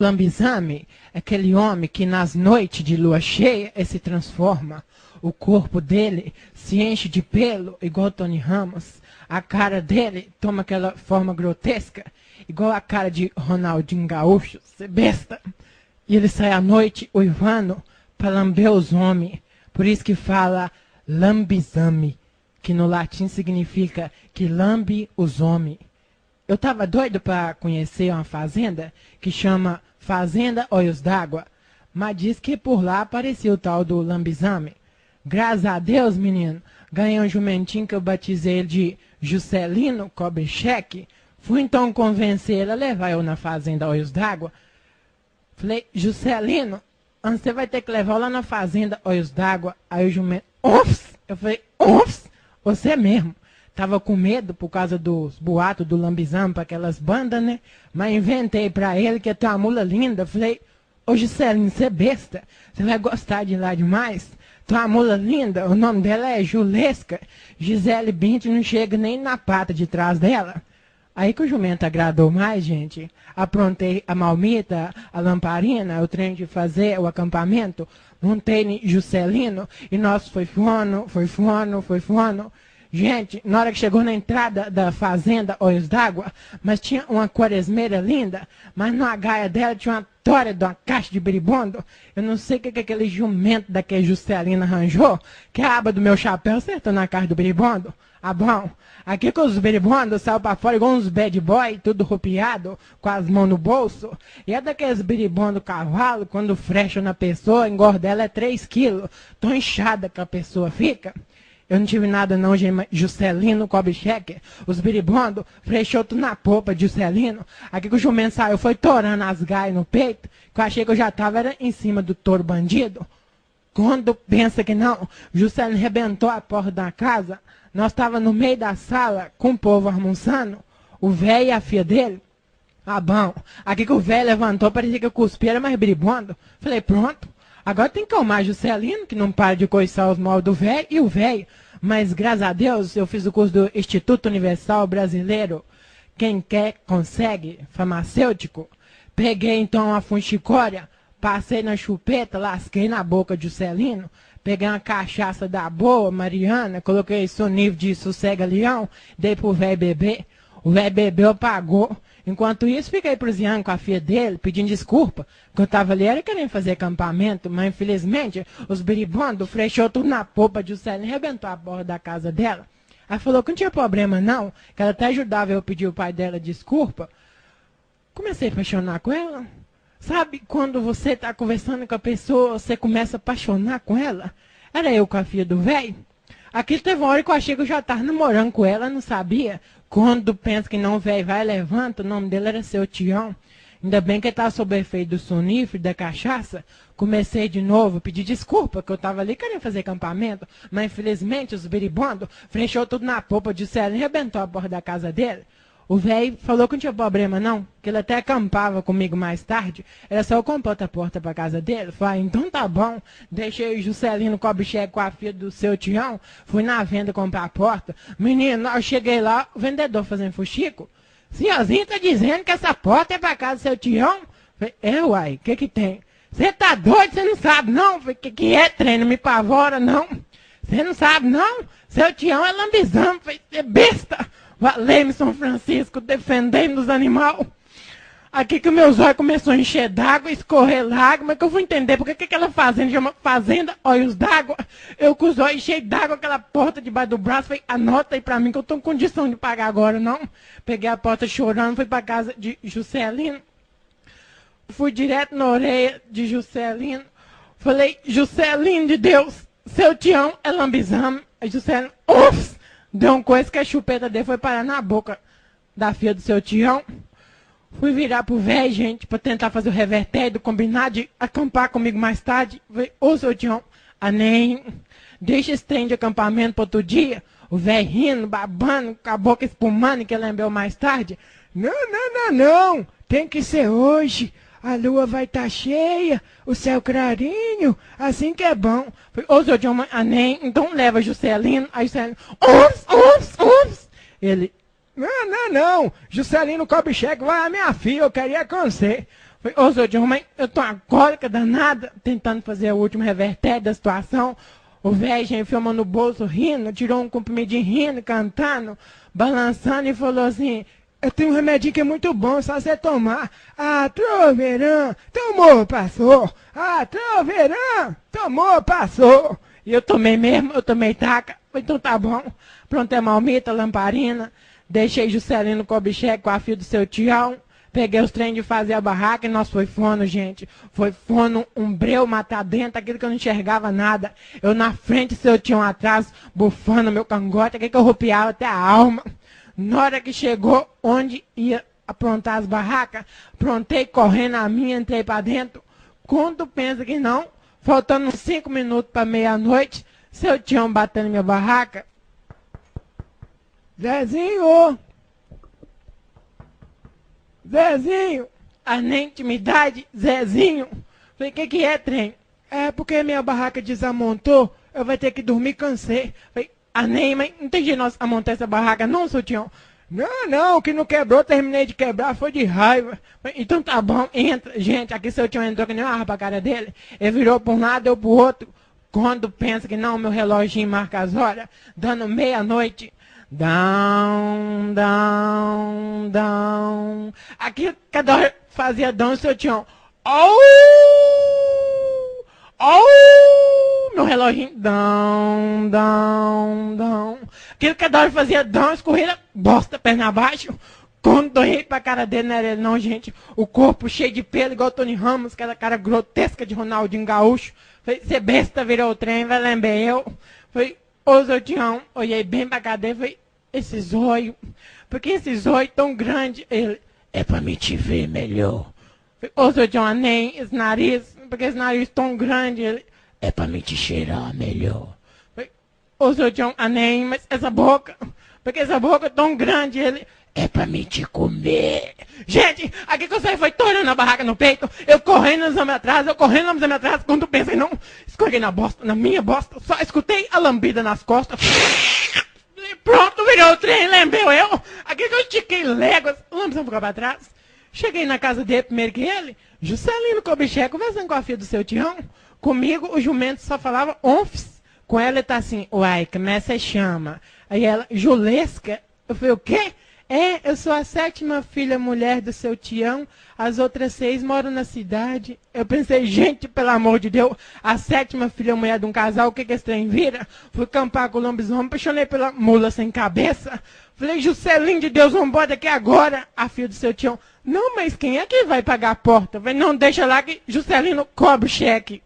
Lambisame é aquele homem que nas noites de lua cheia se transforma. O corpo dele se enche de pelo, igual Tony Ramos. A cara dele toma aquela forma grotesca, igual a cara de Ronaldinho Gaúcho, cê besta. E ele sai à noite uivando para lamber os homens. Por isso que fala lambisame, que no latim significa que lambe os homens. Eu tava doido para conhecer uma fazenda que chama Fazenda Olhos d'Água, mas diz que por lá apareceu o tal do lambisame. Graças a Deus, menino, ganhei um jumentinho que eu batizei ele de Juscelino Kubitschek. Fui então convencer ele a levar eu na Fazenda Olhos d'Água. Falei, Juscelino, você vai ter que levar eu lá na Fazenda Olhos d'Água. Aí o jumento, ups! Eu falei, ups! Você mesmo. Tava com medo por causa dos boatos do lambisame para aquelas bandas, né? Mas inventei pra ele que ia ter uma mula linda. Falei, ô Juscelino, você é besta. Você vai gostar de ir lá demais. Tem uma mula linda, o nome dela é Julesca. Gisele Bint não chega nem na pata de trás dela. Aí que o jumento agradou mais, gente. Aprontei a malmita, a lamparina, o trem de fazer o acampamento. Montei em Juscelino e nós foi voando. Gente, na hora que chegou na entrada da fazenda Olhos d'Água, mas tinha uma quaresmeira linda, mas na gaia dela tinha uma tora de uma caixa de beribondo. Eu não sei o que aquele jumento daquele Juscelino arranjou, que a aba do meu chapéu acertou na caixa do beribondo. Ah, bom, aqui com os beribondos saiu pra fora igual uns bad boy, tudo ropiado, com as mãos no bolso. E é daqueles beribondos cavalo, quando frecham na pessoa, engorda ela é 3 quilos. Tão inchada que a pessoa fica. Eu não tive nada não, Juscelino Kubitschek. Os biribondos frechou tudo na popa de Juscelino. Aqui que o jumento saiu, foi torando as gaias no peito, que eu achei que eu já tava era em cima do touro bandido. Quando pensa que não, Juscelino arrebentou a porta da casa. Nós tava no meio da sala, com o povo almoçando, o velho e a filha dele. Ah, bom, aqui que o velho levantou, parecia que eu cuspia, era mais biribondo. Falei, pronto. Agora tem que calmar Juscelino, que não para de coiçar os mal do velho, e o velho. Mas, graças a Deus, eu fiz o curso do Instituto Universal Brasileiro. Quem quer, consegue, farmacêutico. Peguei, então, a funchicória, passei na chupeta, lasquei na boca de Juscelino. Peguei uma cachaça da boa, Mariana, coloquei isso no nível de sossega-leão, dei pro velho beber. O velho bebeu, apagou. Enquanto isso, fiquei proseando com a filha dele, pedindo desculpa, que eu tava ali, era querendo fazer acampamento, mas infelizmente, os biribondos frechou tudo na popa de Juscelino e arrebentou a porta da casa dela. Ela falou que não tinha problema não, que ela até ajudava eu pedir o pai dela desculpa. Comecei a apaixonar com ela. Sabe quando você tá conversando com a pessoa, você começa a apaixonar com ela? Era eu com a filha do velho. Aqui teve uma hora que eu achei que eu já tava namorando com ela, não sabia. Quando pensa que não, velho, vai, levanta, o nome dele era Seu Tião. Ainda bem que ele estava sob o efeito do sonífero, da cachaça. Comecei de novo, pedi desculpa, que eu estava ali querendo fazer acampamento. Mas infelizmente os biribondos frechou tudo na popa de Juscelino e arrebentou a porta da casa dele. O velho falou que não tinha problema não, que ele até acampava comigo mais tarde. Era só eu comprar outra porta para casa dele. Falei, então tá bom. Deixei o Juscelino Kubitschek com a filha do Seu Tião. Fui na venda comprar a porta. Menino, eu cheguei lá, o vendedor fazendo fuxico. Senhorzinho tá dizendo que essa porta é para casa do Seu Tião? Falei, uai, o que que tem? Você tá doido? Você não sabe não? Falei, que é treino? Me pavora não? Você não sabe não? Seu Tião é lambizão. Falei, é besta. Valeu, São Francisco, defendendo os animais. Aqui que o meu zóio começou a encher d'água, escorrer lágrimas, que eu fui entender porque que aquela fazenda chama Fazenda Olhos d'Água. Eu com os olhos cheios d'água, aquela porta debaixo do braço, falei, anota aí pra mim que eu tô com condição de pagar agora, não. Peguei a porta chorando, fui pra casa de Juscelino. Fui direto na orelha de Juscelino. Falei, Juscelino de Deus, Seu Tião é lambizame. Aí Juscelino, uff! Deu uma coisa que a chupeta dele foi parar na boca da filha do Seu Tião. Fui virar pro velho, gente, pra tentar fazer o revertério, combinar de acampar comigo mais tarde. Falei, ô Seu Tião, nem deixa esse trem de acampamento pro outro dia. O velho rindo, babando, com a boca espumando, que lembrou mais tarde. Não, tem que ser hoje. A lua vai estar cheia, o céu clarinho, assim que é bom. Falei, ô, Seu Tião, nem, então leva Juscelino. Aí Juscelino, ups. Ele, Não. Juscelino Kubitschek vai a minha filha, eu queria conhecer. Falei, ô, seu tio, mas eu tô uma cólica danada, tentando fazer o último revertério da situação. O velho já enfiou a mão no bolso rindo, tirou um comprimidinho rindo, cantando, balançando e falou assim, eu tenho um remedinho que é muito bom, só você tomar. Ah, troveirão, tomou, passou. Ah, troveirão, tomou, passou. E eu tomei mesmo, eu tomei taca. Então tá bom. Prontei malmita, lamparina. Deixei Juscelino Kubitschek com a filha do seu Tião. Peguei os trem de fazer a barraca e nós foi fono, gente. Foi fono, um breu matar dentro, aquilo que eu não enxergava nada. Eu na frente, seu Tião atrás, bufando meu cangote, aquele que eu rupiava até a alma. Na hora que chegou onde ia aprontar as barracas, aprontei correndo a minha, entrei pra dentro. Quando pensa que não, faltando uns 5 minutos pra meia-noite, seu Tião batendo minha barraca. Zezinho, a nem intimidade, Zezinho. Falei, que é, trem? É porque minha barraca desamontou, eu vou ter que dormir, cansei. Falei, nem, mas não tem jeito nós amontar essa barraca não, seu Tião? Não, que não quebrou, terminei de quebrar, foi de raiva. Então tá bom, entra. Gente, aqui seu Tião entrou que nem uma arma pra cara dele. Ele virou pra um lado, eu pro outro. Quando pensa que não, meu reloginho marca as horas, dando meia-noite. Down. Aqui, cada hora fazia down, seu Tião. Meu reloginho. Down. Aquilo que cada hora fazia down, escorrida, bosta, perna abaixo. Quando eu olhei pra cara dele, não era ele não, gente. O corpo cheio de pelo, igual o Tony Ramos, aquela cara grotesca de Ronaldinho Gaúcho. Falei, você besta, virou o trem, vai lembrar eu. Falei, ô, seu Tião, olhei bem pra cadeia, falei, esse zóio, porque esse zóio tão grande, ele, é pra me te ver melhor. Falei, ô, seu Tião, nem esse nariz, porque esse nariz tão grande, ele, é pra me te cheirar melhor. Falei, ô, seu Tião, nem, mas essa boca, porque essa boca tão grande, ele, é pra me te comer. Gente, aqui que eu saí foi torando a barraca no peito. Eu correndo nos homens atrás, quando pensei, não, escorreguei na bosta, na minha bosta. Só escutei a lambida nas costas. Pronto, virou o trem, lembrei eu. Aqui que eu estiquei léguas, o lambizão ficou pra trás. Cheguei na casa dele primeiro que ele. Juscelino Kubitschek, conversando com a filha do seu Tião. Comigo, o jumento só falava onfs. Com ela ele tá assim, uai, como é que você chama? Aí ela, Julesca. Eu falei, o quê? Eu sou a 7ª filha mulher do seu Tião, as outras 6 moram na cidade. Eu pensei, gente, pelo amor de Deus, a 7ª filha mulher de um casal, o que esse trem vira? Fui acampar com o lobisomem, apaixonei pela mula sem cabeça. Falei, Juscelino de Deus, vamos embora daqui agora. A filha do seu Tião, não, mas quem é que vai pagar a porta? Eu falei, não, deixa lá que Juscelino cobra o cheque.